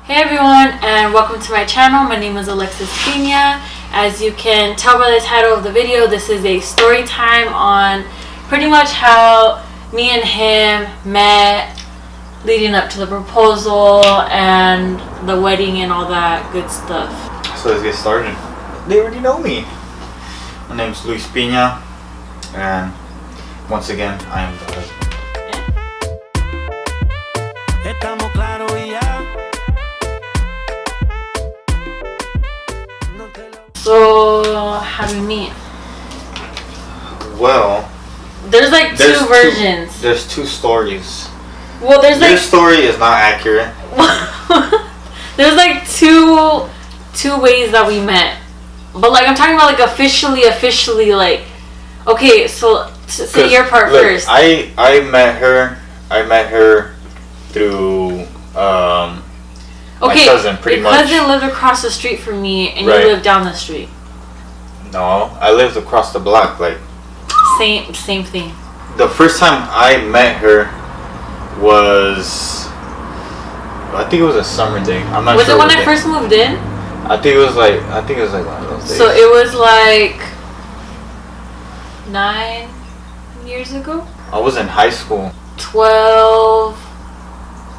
Hey everyone, and welcome to my channel. My name is Alexis Pina. As you can tell by the title of the video, this is a story time on pretty much how me and him met leading up to the proposal and the wedding and all that good stuff. So let's get started. They already know me. My name's Luis Pina, and once again, I am the husband. So, how do we meet? Well, there's two versions. There's two stories. Well, there's Your story is not accurate. There's two ways that we met. But I'm talking about officially okay, so say your part first. I met her through my cousin, pretty much. Your cousin lived across the street from me, and right. You lived down the street. No, I lived across the block. Same thing. The first time I met her was, I think it was a summer day. I'm not sure. Was it when I first moved in? I think it was like one of those days. So it was 9 years ago. I was in high school.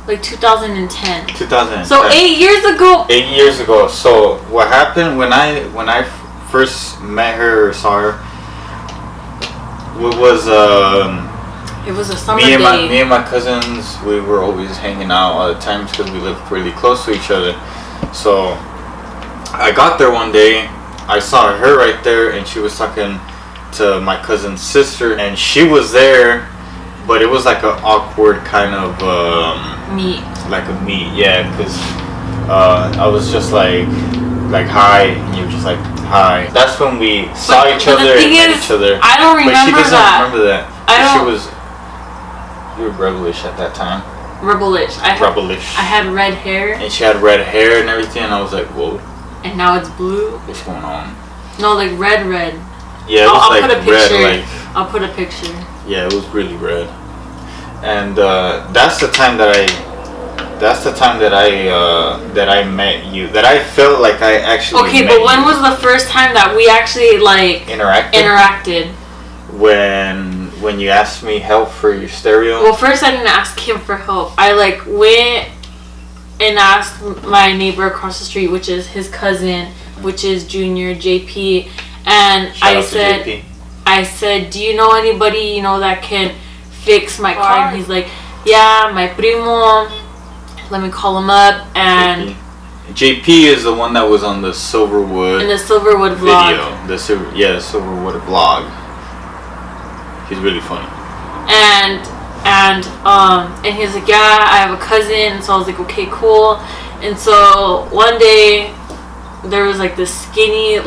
2010. 2010. So 8 years ago. 8 years ago. So what happened when I first met her or saw her? It was a summer day. Me and my cousins, we were always hanging out all the time because we lived really close to each other. So I got there one day. I saw her right there, and she was talking to my cousin's sister, and she was there. But it was an awkward kind of meet. Like a meet, yeah, because I was just like hi, and you were just like hi. That's when we saw each other and met each other. I don't remember that. But she doesn't remember that. I You were rebellish at that time. Rebellish. I had red hair. And she had red hair and everything, and I was like, whoa. And now it's blue. What's going on? No, red. Yeah, it was I'll put a picture. red. I'll put a picture. Yeah, it was really red. And that's the time that I met you. That I felt like I actually okay, met but when you. was the first time that we actually interacted? When you asked me help for your stereo. Well, first I didn't ask him for help. I went and asked my neighbor across the street, which is his cousin, which is Junior JP, and I said, do you know anybody that can fix my car? And he's like, yeah, my primo. Let me call him up. And JP is the one that was on the Silverwood. In the Silverwood vlog. Video. The Silverwood vlog. He's really funny. And he's like, yeah, I have a cousin. So I was like, okay, cool. And so one day there was this skinny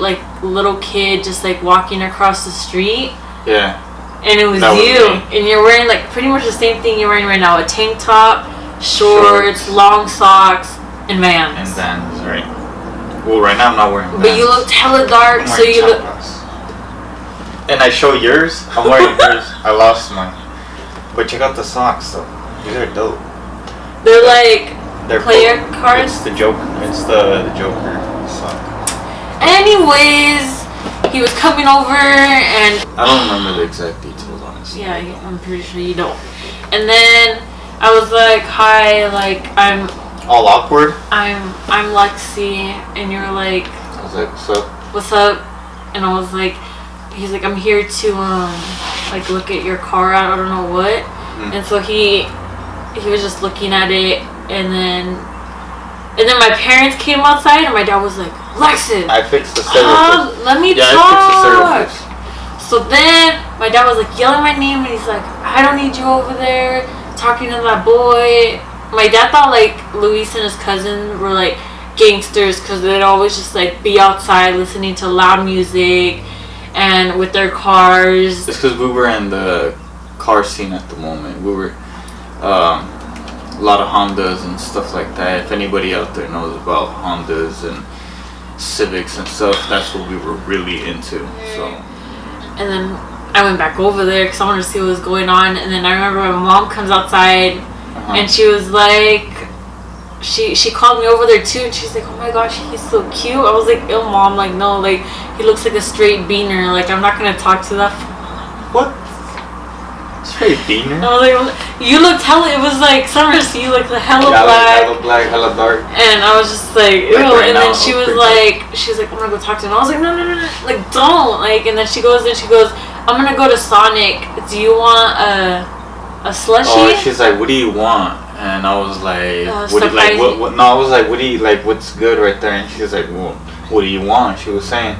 little kid just walking across the street. Yeah. And it was you. And you're wearing pretty much the same thing you're wearing right now. A tank top, shorts, long socks, and Vans. And Vans, right. Well, right now I'm not wearing Vans. But you looked hella dark, so you look... And I show yours. I'm wearing yours. I lost mine. But check out the socks, though. These are dope. They're player cards? It's the Joker. It's the Joker sock. Anyways, he was coming over and... I don't remember the exact details, honestly. Yeah, I'm pretty sure you don't. And then I was like, hi, I'm... All awkward? I'm Lexi, and you're like... I was like, what's up? What's up? And I was like... He's like, I'm here to look at your car out, I don't know what. And so he was just looking at it, and then my parents came outside, and my dad was like, Alexis, I fixed the stereo. Let me talk. I fixed the stereo. So then my dad was yelling my name, and he's like, I don't need you over there talking to that boy. My dad thought Luis and his cousin were gangsters, because they'd always just be outside listening to loud music and with their cars. It's because we were in the car scene at the moment. We were a lot of Hondas and stuff like that. If anybody out there knows about Hondas and Civics and stuff, that's what we were really into. So. And then I went back over there because I wanted to see what was going on. And then I remember my mom comes outside and she was like, she called me over there too, and she's like, oh my gosh, he's so cute. I was like, ew, mom, like, no, like, he looks like a straight beaner. Like, I'm not gonna talk to that. What? Straight beaner? I was like, you looked hella. It was like summer, so you looked hella black. Hella black, hella dark. And I was just like, ew. Right and now, then she was like, I'm gonna go talk to him. I was like, no, like, don't. Like, and then she goes, I'm gonna go to Sonic. Do you want a slushie? Oh, she's like, what do you want? And I was like, what do you, like, what? No, I was like, what do you, like, what's good right there? And she was like, well, what do you want? She was saying,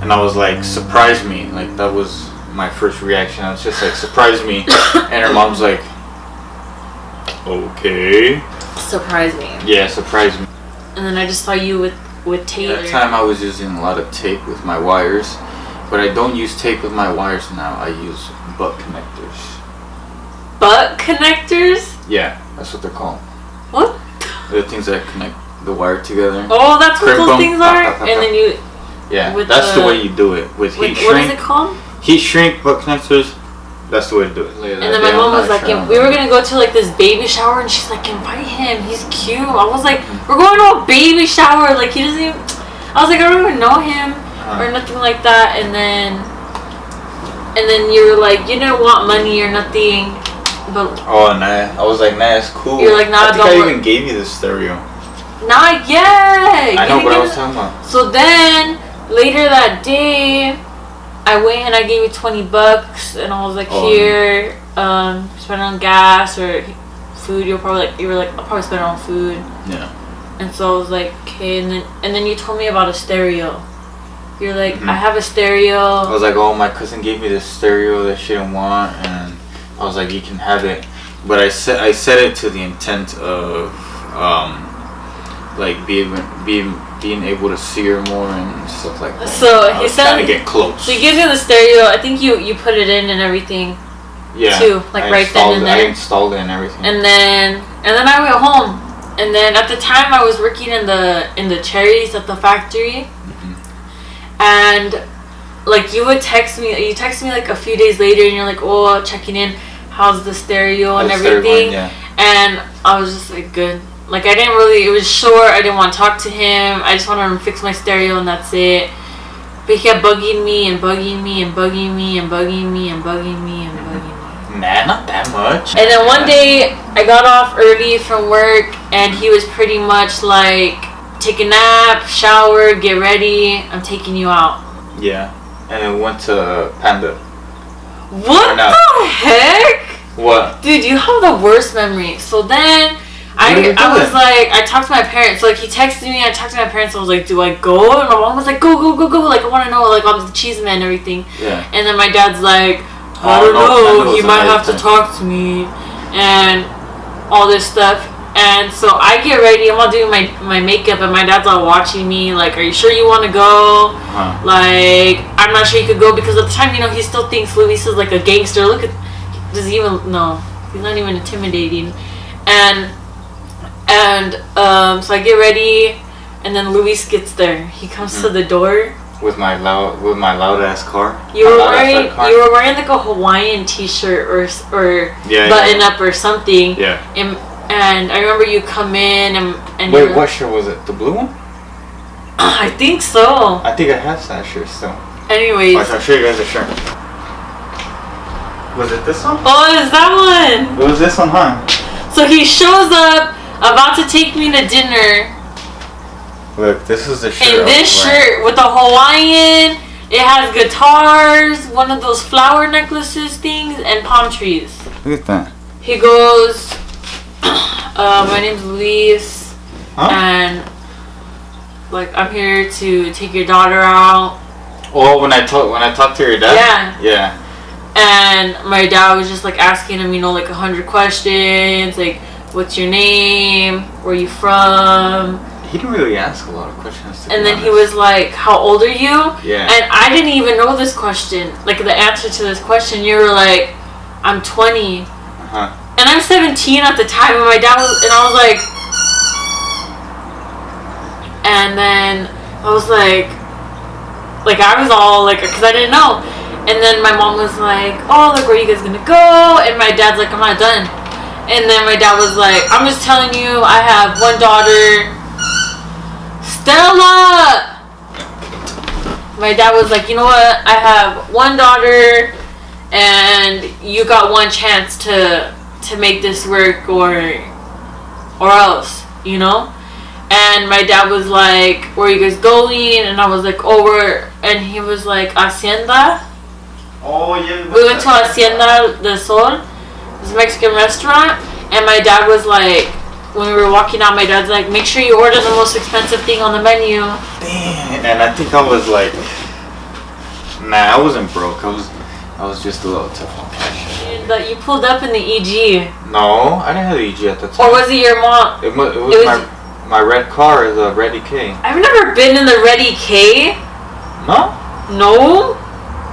and I was like, surprise me. Like, that was my first reaction. I was just like, surprise me. And her mom's like, okay. Surprise me. Yeah, surprise me. And then I just saw you with Taylor. At that time I was using a lot of tape with my wires, but I don't use tape with my wires now. I use butt connectors. Butt connectors? Yeah, that's what they're called. What? The things that connect the wire together. Oh, that's what those things are? And then you... Yeah, that's the way you do it. With heat shrink. What is it called? Heat shrink butt connectors. That's the way to do it. And then my mom was like, we were going to go to like this baby shower, and she's like, invite him. He's cute. I was like, we're going to a baby shower. Like, he doesn't even... I was like, I don't even know him or nothing like that. And then you were like, you didn't want money or nothing. But oh, nah. I was like, nah, it's cool. You're like, nah, I think I even gave you the stereo. Not yet. I know what I was talking about. So then, later that day, I went and I gave you $20, and I was like, here, spend it on gas or food. You were like, I'll probably spend it on food. Yeah. And so I was like, okay, and then you told me about a stereo. You're like, I have a stereo. I was like, oh, my cousin gave me this stereo that she didn't want, and I was like, you can have it. But I said it to the intent of like being able to see her more and stuff like that. So he said trying to get close. So he gives you the stereo. I think you put it in and everything. Yeah. Too, like right then and there. I installed it and everything. And then I went home. And then at the time I was working in the cherries at the factory. And like you texted me like a few days later, and you're like, oh, checking in, how's the stereo and everything. And I was just like, good. Like I didn't really, it was short, I didn't want to talk to him, I just wanted him to fix my stereo and that's it. But he kept bugging me and bugging me and bugging me and bugging me and bugging me and bugging me. Nah, not that much. And then one day I got off early from work, and he was pretty much like, take a nap, shower, get ready, I'm taking you out. Yeah. And then went to Panda. What the heck? What? Dude, you have the worst memory. So then I was like, I talked to my parents. So like he texted me, I talked to my parents. I was like, do I go? And my mom was like, go. Like I want to know, like I'm the cheese man and everything. Yeah. And then my dad's like, I don't know. He might have to talk to me and all this stuff. And so I get ready. I'm all doing my makeup, and my dad's all watching me. Like, are you sure you want to go? Like, I'm not sure you could go, because at the time, he still thinks Luis is like a gangster. Look at, does he even no? He's not even intimidating. And so I get ready, and then Luis gets there. He comes to the door with my loud ass car. You were wearing like a Hawaiian t-shirt or button up or something. Yeah. And I remember you come in and wait, what shirt was it? The blue one? I think so. I think I have that shirt still. Anyways. Watch, I'll show you guys the shirt. Was it this one? Oh, it's that one. It was this one, huh? So he shows up, about to take me to dinner. Look, this is the shirt. And this shirt with a Hawaiian, it has guitars, one of those flower necklaces things, and palm trees. Look at that. He goes, my name's Luis, and like I'm here to take your daughter out. Oh, when I talked to your dad? Yeah. And my dad was just like asking him, like 100 questions, like what's your name, where are you from? He didn't really ask a lot of questions. And then he was like, how old are you? Yeah. And I didn't even know this question, like the answer to this question. You were like, I'm 20. And I'm 17 at the time, and my dad was, and I was like, and then I was like I was all like, because I didn't know. And then my mom was like, oh, look, where are you guys gonna go? And my dad's like, I'm not done. And then my dad was like, I'm just telling you, I have one daughter. Stella! My dad was like, you know what? I have one daughter, and you got one chance to make this work, or else, you know. And my dad was like, where are you guys going? And I was like, oh, and he was like, Hacienda. Oh yeah. We went to Hacienda del Sol, this Mexican restaurant, and my dad was like, when we were walking out, my dad's like, make sure you order the most expensive thing on the menu. Damn. And I think I was like, nah, I wasn't broke. I was just a little tough on cash. And you pulled up in the EG. No, I didn't have the EG at the time. Or was it your mom? It was my red car, the Red EK. I've never been in the Red EK. No? No?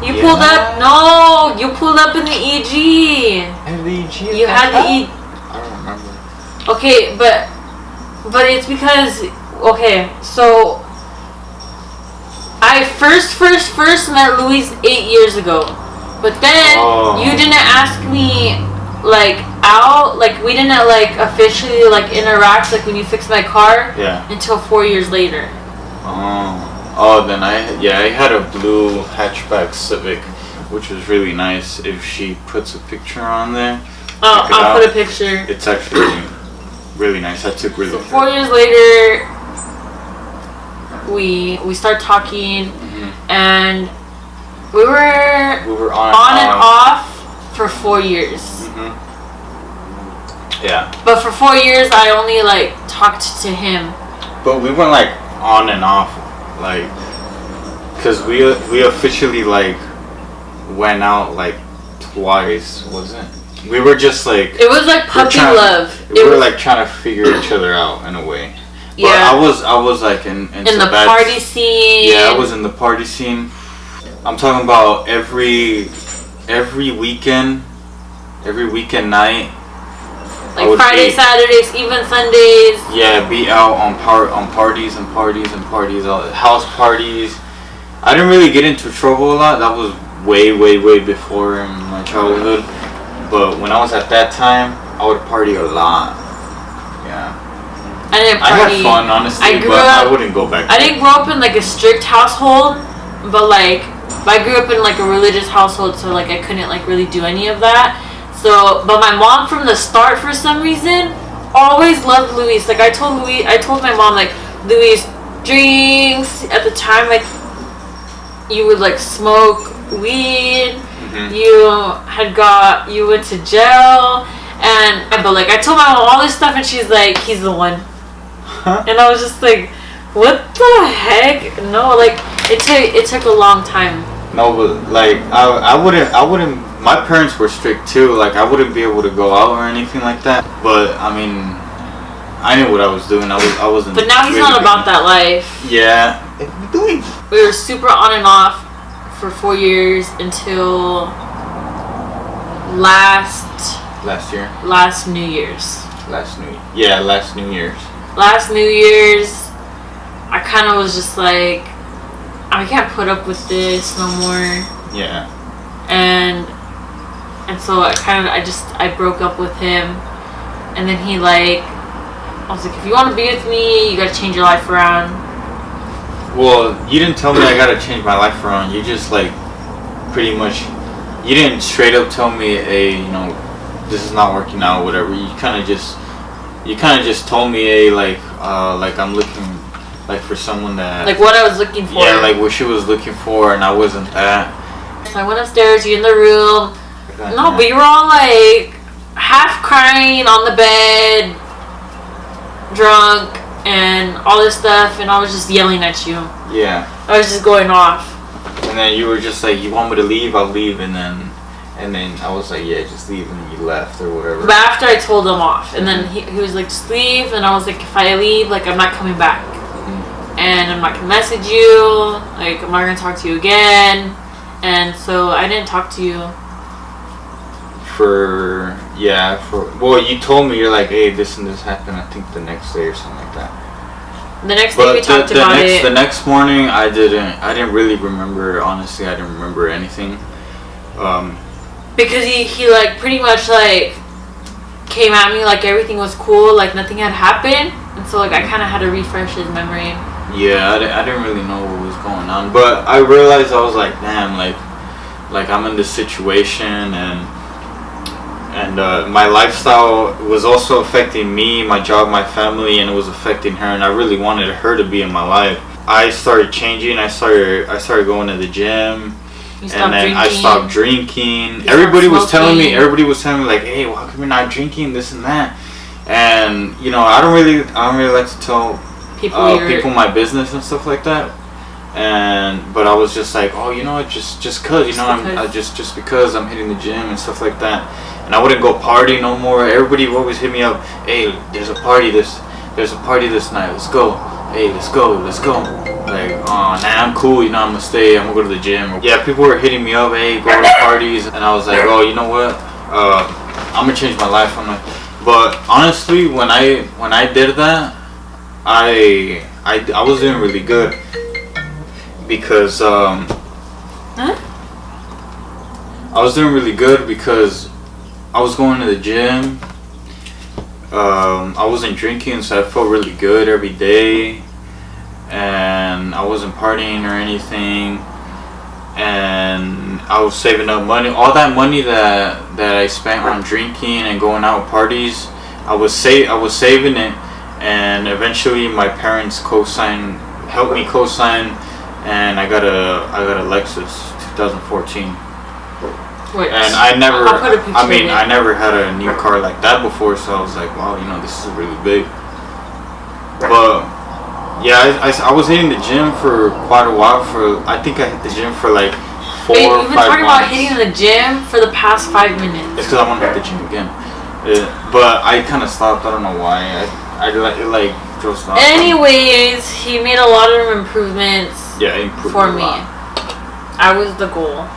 You pulled up? No, you pulled up in the EG. I had the EG? You had the EG. I don't remember. Okay, but it's because, okay, so I first met Luis 8 years ago, but then you didn't ask me like out, like we didn't like officially like interact like when you fixed my car until 4 years later. Then I had a blue hatchback Civic, which was really nice. If she puts a picture on there, I'll put a picture. It's actually really nice. I took really. So 4 years later, we start talking, and we were on and off for 4 years. Yeah. But for 4 years, I only like talked to him. But we weren't like on and off, like, cause we officially like went out like twice, wasn't it? We were just like. It was like puppy love. We were like trying to figure each other out in a way. But I was like in the party scene. Yeah, I was in the party scene. I'm talking about every weekend night. Like Fridays, Saturdays, even Sundays. Yeah, be out on parties and parties, house parties. I didn't really get into trouble a lot. That was way before in my childhood. But when I was at that time, I would party a lot. Yeah. I didn't party. I had fun, honestly, I wouldn't go back. I didn't grow up in like a strict household, but like I grew up in like a religious household, so like I couldn't like really do any of that. So, but my mom from the start, for some reason, always loved Luis. Like I told my mom, like, Luis drinks at the time, like you would like smoke weed. You went to jail, but like I told my mom all this stuff, and she's like, he's the one. And I was just like, what the heck? No, like it took a long time. No, but like I wouldn't. My parents were strict too. Like I wouldn't be able to go out or anything like that. But I mean, I knew what I was doing. I wasn't. But now he's not about that life. Yeah. We were super on and off for 4 years until last New Year's. Last New Year's. Last New Year's, I kind of was just like, I can't put up with this no more. Yeah. And so I broke up with him, and then I was like, if you want to be with me, you gotta change your life around. Well, you didn't tell me I gotta change my life around. You just like, pretty much, you didn't straight up tell me, hey, you know, this is not working out, whatever. You kind of just told me, hey, like I'm looking like for someone that. Like what I was looking for. Yeah, like what she was looking for, and I wasn't that. So I went upstairs, you in the room. No, but you were all like half crying on the bed, drunk, and all this stuff, and I was just yelling at you. Yeah. I was just going off. And then you were just like, you want me to leave? I'll leave. And then I was like, yeah, just leave. And then you left or whatever. But after I told him off, and then he was like, just leave. And I was like, if I leave, like, I'm not coming back. And I'm not going to message you. Like, I'm not going to talk to you again. And so I didn't talk to you. Well, you told me, you're like, hey, this and this happened, I think the next day or something like that. The next day we talked about it. The next morning, I didn't really remember, honestly, I didn't remember anything. Because he like, pretty much like, came at me like everything was cool, like nothing had happened. And so like I kind of had to refresh his memory. Yeah, I didn't really know what was going on, but I realized, I was like, damn, like I'm in this situation, and my lifestyle was also affecting me, my job, my family, and it was affecting her, and I really wanted her to be in my life. I started changing. I started going to the gym, and then I stopped drinking. Everybody was telling me like, hey, well, how come you're not drinking, this and that? And you know, I don't really like to tell people my business and stuff like that. But I was just like, oh, you know what, just cause, you know, just because I'm hitting the gym and stuff like that. And I wouldn't go party no more. Everybody would always hit me up, hey, there's a party this night, let's go. Hey, let's go. Like, oh, nah, I'm cool, you know, I'm gonna go to the gym. Yeah, people were hitting me up, hey, go to parties. And I was like, oh, you know what, I'm gonna change my life. But honestly, when I did that, I was doing really good. Because I was doing really good because I was going to the gym. I wasn't drinking, so I felt really good every day, and I wasn't partying or anything. And I was saving up money. All that money that I spent on drinking and going out parties, I was saving it, and eventually my parents helped me co-sign. And I got a Lexus 2014. And I never had a new car like that before, so I was like, wow, you know, this is really big. But yeah, I was hitting the gym for quite a while. I think I hit the gym for like 4 or 5 months. You've been talking about hitting the gym for the past 5 minutes. It's because I want to hit the gym again. But I kind of stopped. I don't know why. I like drove slow. Anyways, he made a lot of improvements. Yeah, improved for me. I was the goal.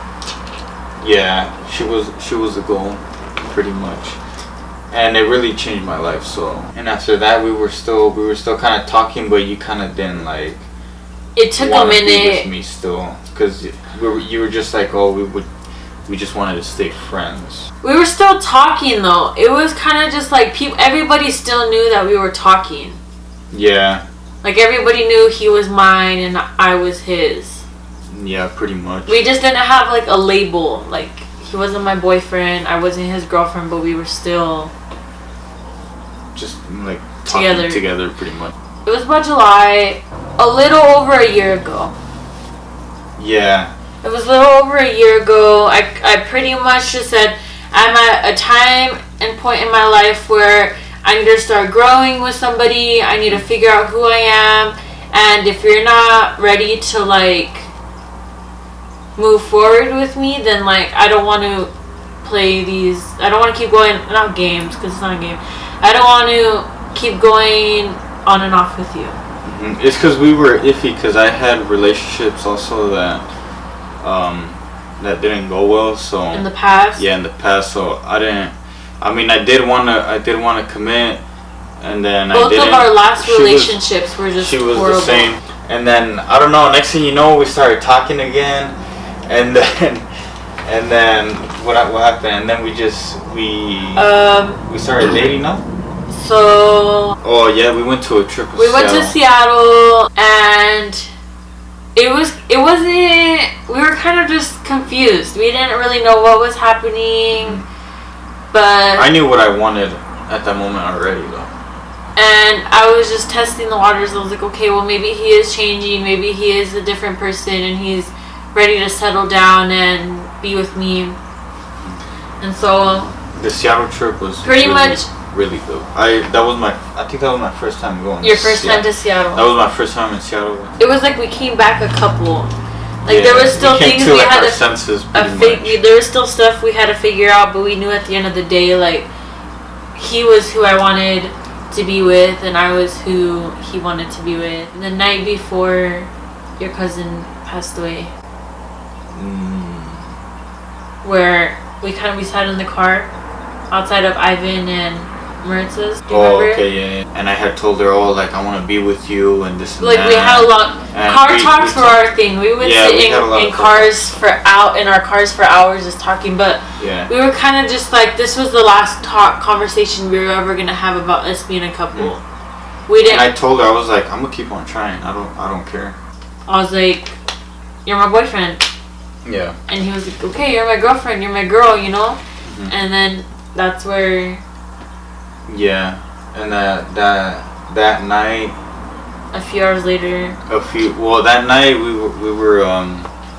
Yeah, she was the goal, pretty much, and it really changed my life. So, and after that, we were still kind of talking, but you kind of didn't like. It took a minute. Be with me still, because you were just like, oh, we just wanted to stay friends. We were still talking though. It was kind of just like everybody still knew that we were talking. Yeah. Like, everybody knew he was mine and I was his. Yeah, pretty much. We just didn't have, like, a label. Like, he wasn't my boyfriend, I wasn't his girlfriend, but we were still... just, like, talking together, pretty much. It was about July, a little over a year ago. Yeah. It was a little over a year ago. I pretty much just said, I'm at a time and point in my life where... I need to start growing with somebody. I need to figure out who I am. And if you're not ready to, like, move forward with me, then, like, I don't want to play these... I don't want to keep going... Not games, because it's not a game. I don't want to keep going on and off with you. Mm-hmm. It's because we were iffy, because I had relationships also that didn't go well, so... In the past? Yeah, in the past, so I did want to commit, and then both of our last relationships were just horrible. She was the same, and then I don't know. Next thing you know, we started talking again, and then what happened? And then we started dating now. So. Oh yeah, we went to a trip. We went to Seattle, and it wasn't. We were kind of just confused. We didn't really know what was happening. But I knew what I wanted at that moment already, though. And I was just testing the waters. I was like, okay, well, maybe he is changing. Maybe he is a different person, and he's ready to settle down and be with me. And so the Seattle trip was pretty much really good. I think that was my first time going. Your first time to Seattle. That was my first time in Seattle. It was like we came back a couple. Like, there was still things we had to... There was still stuff we had to figure out, but we knew at the end of the day, like, he was who I wanted to be with, and I was who he wanted to be with. The night before your cousin passed away. Where we sat in the car outside of Ivan and Maritz's. Do you remember? Okay, yeah. And I had told her, oh, like, I want to be with you and this and like that. We had a lot. Car talks were our thing. We would sit in our cars for hours just talking. But we were kind of just like, this was the last conversation we were ever gonna have about us being a couple. We didn't. And I told her, I was like, I'm gonna keep on trying. I don't care. I was like, you're my boyfriend. Yeah. And he was like, okay, you're my girlfriend. You're my girl, you know. And then that's where. Yeah, and that night. A few hours later. That night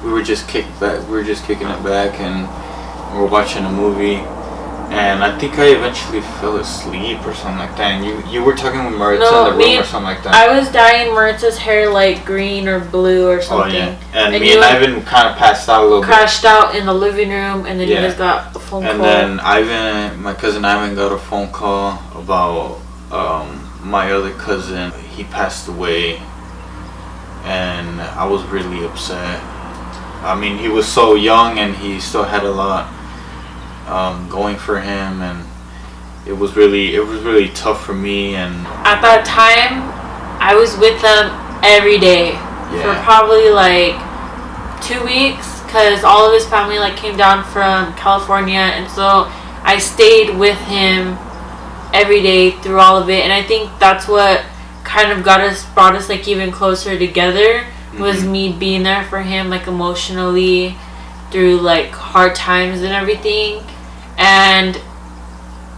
we were just kicking it back, and we were watching a movie, and I think I eventually fell asleep or something like that. And you were talking with Maritza in the room or something like that. I was dyeing Maritza's hair like green or blue or something. Oh yeah, and me and Ivan kind of passed out a little bit. Crashed out in the living room, and then you guys got a phone call. And then my cousin Ivan got a phone call about my other cousin. He passed away, and I was really upset. I mean, he was so young, and he still had a lot going for him, and it was really tough for me. And at that time, I was with them every day for probably like 2 weeks, because all of his family like came down from California, and so I stayed with him every day through all of it. And I think that's what kind of brought us like even closer together, was me being there for him, like emotionally, through like hard times and everything. And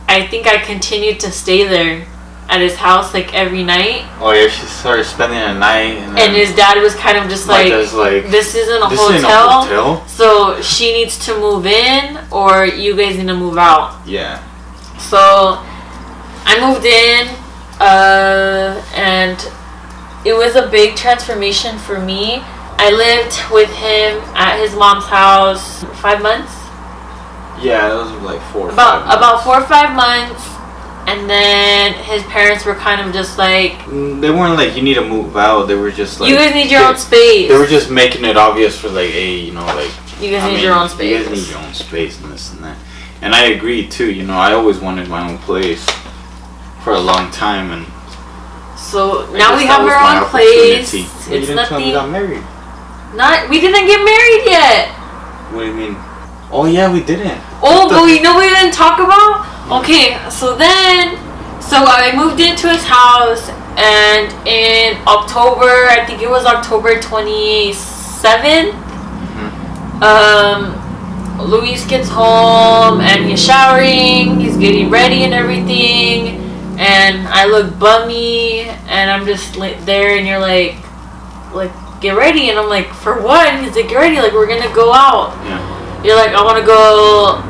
I think I continued to stay there at his house like every night. Oh yeah, she started spending a night, and his dad was kind of just like this isn't a hotel, so she needs to move in or you guys need to move out. Yeah. So I moved in, and it was a big transformation for me. I lived with him at his mom's house 5 months. Yeah, it was like 4 or 5 months. About 4 or 5 months, and then his parents were kind of just like... They weren't like, you need to move out. They were just like... You guys need your own space. They were just making it obvious for like, hey, you know, like... You guys need your own space. You guys need your own space and this and that. And I agree too, you know, I always wanted my own place for a long time, and... So now we have our own place. Well, it's nothing... We got married. We didn't get married yet. What do you mean? Oh yeah, we didn't. Oh, but you know what we didn't talk about? Okay, so I moved into his house, and in October, I think it was October 27th, Luis gets home, and he's showering, he's getting ready and everything, and I look bummy, and I'm just there, and you're like, get ready, and I'm like, for what? And he's like, get ready, like, we're gonna go out. Yeah. You're like, I want to go,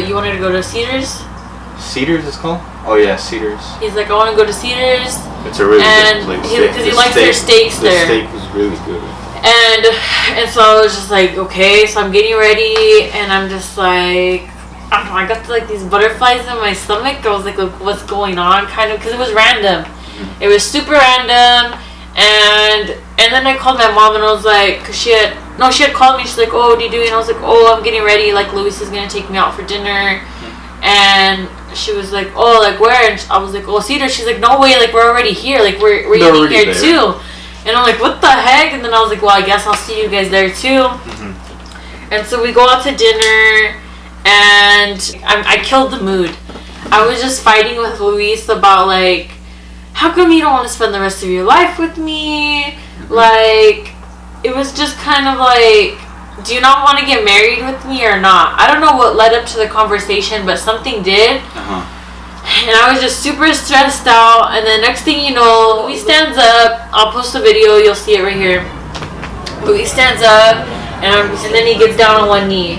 you wanted to go to Cedars? Cedars it's called? Oh yeah, Cedars. He's like, I want to go to Cedars. It's a really good place. Because he likes their steaks there. The steak was really good. And so I was just like, okay, so I'm getting ready, and I'm just like, I don't know, I got like these butterflies in my stomach. I was like, what's going on, kind of, because it was random. It was super random, and then I called my mom, and I was like, cause she had called me. She's like, oh, what are you doing? And I was like, oh, I'm getting ready. Like, Luis is gonna take me out for dinner, and she was like, oh, like where? And I was like, oh, Cedar. She's like, no way. Like, we're already here. Like, we're eating here too. And I'm like, what the heck? And then I was like, well, I guess I'll see you guys there too. And so we go out to dinner, and I killed the mood. I was just fighting with Luis about like, how come you don't want to spend the rest of your life with me? Like, it was just kind of like, do you not want to get married with me or not? I don't know what led up to the conversation, but something did. And I was just super stressed out. And then next thing you know, Luis stands up. I'll post a video. You'll see it right here. Luis stands up, and then he gets down on one knee.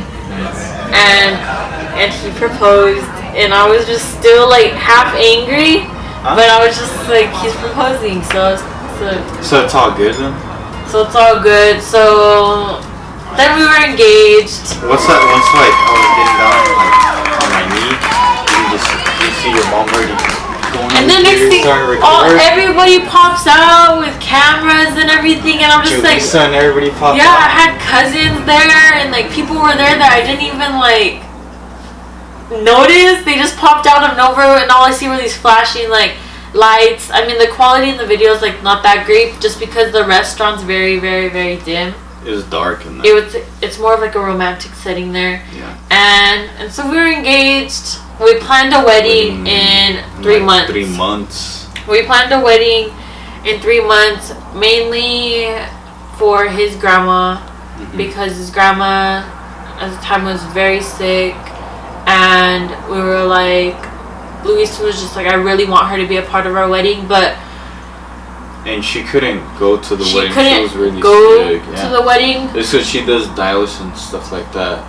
And he proposed. And I was just still like half angry. But I was just like, he's proposing. So it's all good then? So it's all good. So then we were engaged. What's that? Once like I was getting down like on my knee, you see your mom already going. And then next thing, everybody pops out with cameras and everything, and I'm just like, and everybody popped out. Yeah, I had cousins there, and like people were there that I didn't even like. notice. They just popped out of nowhere, and all I see were these flashing like lights. I mean, the quality in the video is like not that great, just because the restaurant's very, very, very dim. It was dark in there. It's more of like a romantic setting there. Yeah. And so we were engaged. We planned a wedding in 3 months. 3 months. We planned a wedding in 3 months, mainly for his grandma, because his grandma at the time was very sick, and we were like, Luis was just like, I really want her to be a part of our wedding, and she couldn't go to the wedding. She was really go sick. to the wedding. It's because she does dialysis and stuff like that.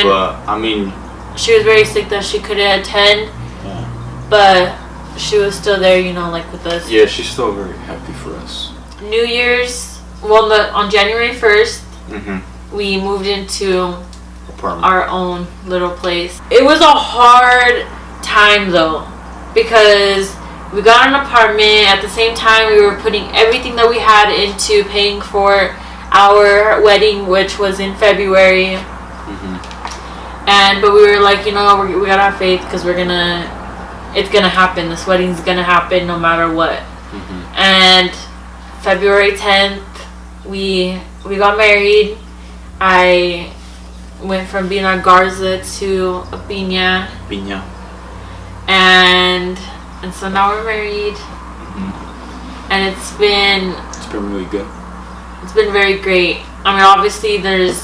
But I mean, she was very sick that she couldn't attend. Yeah. But she was still there, you know, like with us. Yeah, she's still very happy for us. New Year's, on January 1st, we moved into our own little place. It was a hard time though, because we got an apartment. At the same time, we were putting everything that we had into paying for our wedding, which was in February. But we were like, you know, we gotta have faith, because it's gonna happen. This wedding's gonna happen no matter what. And February 10th, we got married. I went from being a Garza to a Piña. And so now we're married. And it's been really good. It's been very great. I mean, obviously there's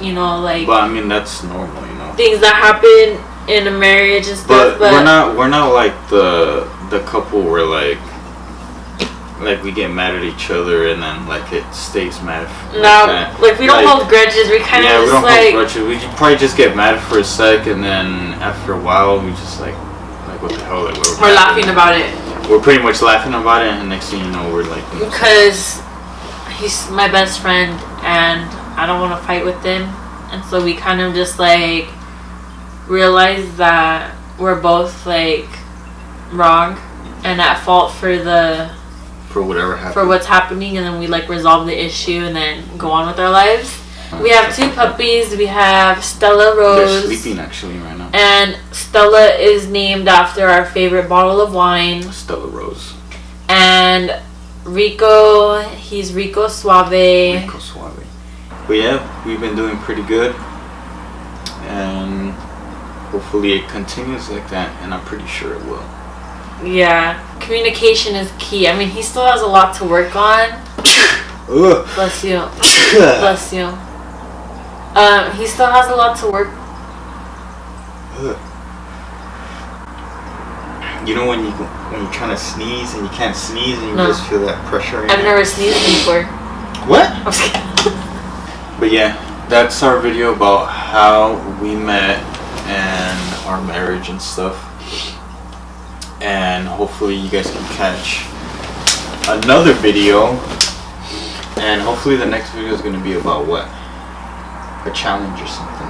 you know, like, but I mean, that's normal, you know, things that happen in a marriage and stuff, but we're not like the couple where like we get mad at each other and then like it stays mad. Like we don't hold grudges. We kind of we don't like hold grudges. We probably just get mad for a sec, and then after a while we just like what the hell, like we're laughing about it. We're pretty much laughing about it, and next thing you know, we're like, because he's my best friend and I don't want to fight with him, and so we kind of just like realize that we're both like wrong and at fault for whatever happened, for what's happening, and then we like resolve the issue and then go on with our lives. We have 2 puppies. We have Stella Rose. They're sleeping actually right now. And Stella is named after our favorite bottle of wine, Stella Rose. And Rico, he's Rico Suave. But yeah, we've been doing pretty good, and hopefully it continues like that, and I'm pretty sure it will. Yeah, communication is key. I mean, he still has a lot to work on. Bless you. Bless you. He still has a lot to work. You know when you're trying to sneeze and you can't sneeze and you just feel that pressure in I've never sneezed before. What? I'm scared. But yeah, that's our video about how we met and our marriage and stuff. And hopefully you guys can catch another video. And hopefully the next video is going to be about what? A challenge or something.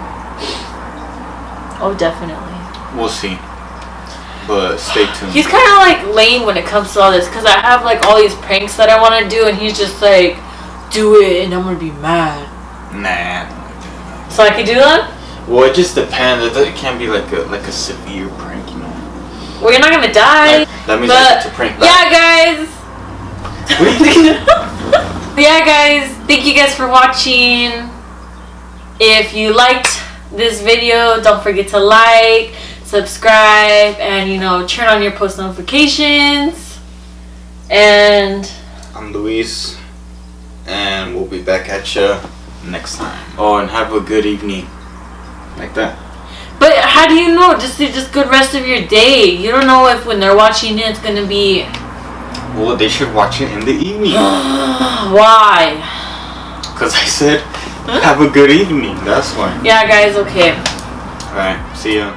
Oh, definitely. We'll see. But stay tuned. He's kind of like lame when it comes to all this, because I have like all these pranks that I want to do, and he's just like, do it and I'm going to be mad. Nah. So I could do that? Well, it just depends. It can't be like a severe prank, you know. Well, you're not going to die. That means I get to prank back. Yeah, guys. What are you thinking? Yeah, guys. Thank you guys for watching. If you liked this video, don't forget to like, subscribe, and you know, turn on your post notifications. And I'm Luis, and we'll be back at you next time. Oh, and have a good evening. Like that. But how do you know? Just good rest of your day. You don't know if when they're watching it, it's gonna be. Well, they should watch it in the evening. Why? Because I said, have a good evening. That's why. Yeah, guys. Okay. All right. See ya.